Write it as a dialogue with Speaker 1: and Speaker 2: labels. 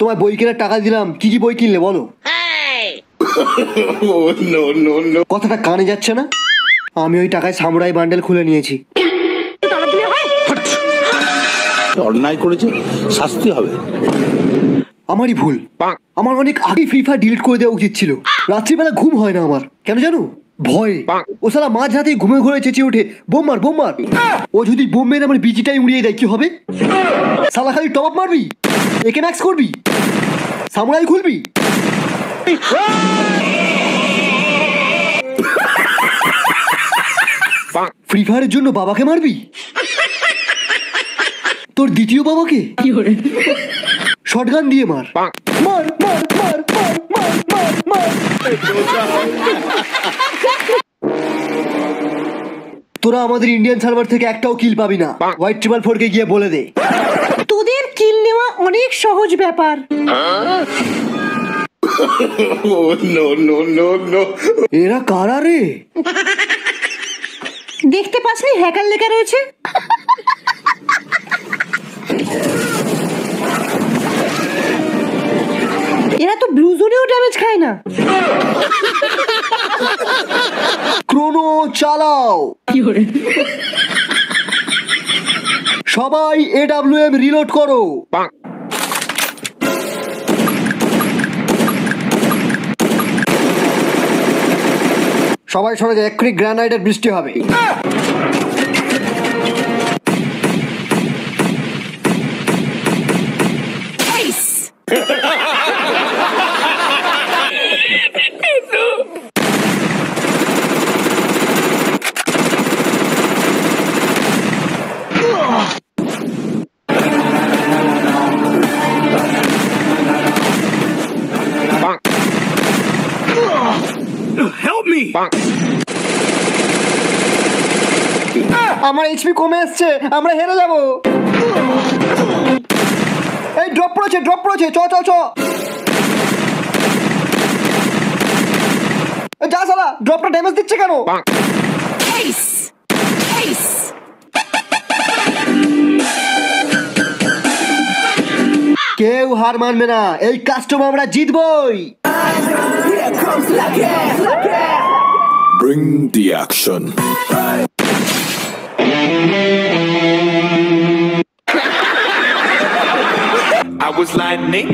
Speaker 1: তোমায় বই কেনার টাকা দিলাম, কি কি বই কিনলে বলো? কথাটা কানে যাচ্ছে না? আমি ওই টাকায় সামুরাই বান্ডেল খুলে নিয়েছি।
Speaker 2: অন্যায় করেছে, শাস্তি হবে।
Speaker 1: আমারই ভুল। আমার অনেক আগে ফ্রি ফায়ার ডিলিট করে দেওয়া উচিত ছিল। রাত্রিবেলা ঘুম হয় না আমার, কেন জানো? ভয়ে। ও সালা মাঝ রাতে ঘুমে ঘুরে চেঁচিয়ে ওঠে, বোম মার বোম মার। ও যদি বোম মেরে আমার বিচিটাই উড়িয়ে দেয় কি হবে? সালা খালি টপ আপ মারবি, একে ম্যাক্স করবি, সামুরাই খুলবি। ফ্রি ফায়ারের জন্য বাবাকে মারবি? তোর দ্বিতীয় বাবাকে শটগান দিয়ে মার। মার মার মার মার মার মার মার। তোরা আমাদের ইন্ডিয়ান সার্ভার থেকে একটাও কিল পাবি না। হোয়াইট 444 কে গিয়ে বলে দে।
Speaker 3: তোদের কিল নেওয়া অনেক সহজ ব্যাপার।
Speaker 1: এরা কারা রে?
Speaker 3: দেখতে পাসনি হ্যাকার লেখা রয়েছে? এরা তো ব্লু জোনেও ড্যামেজ খায় না।
Speaker 1: ক্রোনো চালাও। সবাই AWM রিলোড করো। সবাই সরে যায়, এক্ষুনি গ্রানাইডের বৃষ্টি হবে।
Speaker 2: Help me!
Speaker 1: আমার এইচপি কমে আসছে, আমরা হেরে যাব। এই ড্রপ পড়েছে, ড্রপ পড়েছে, চ চ চ। যা সালা, ড্রপটা ড্যামেজ দিচ্ছে কেন? কেউ হার মানবে না, এই কাস্টম আমরা জিতবই।
Speaker 2: Bring the action. I was lightning.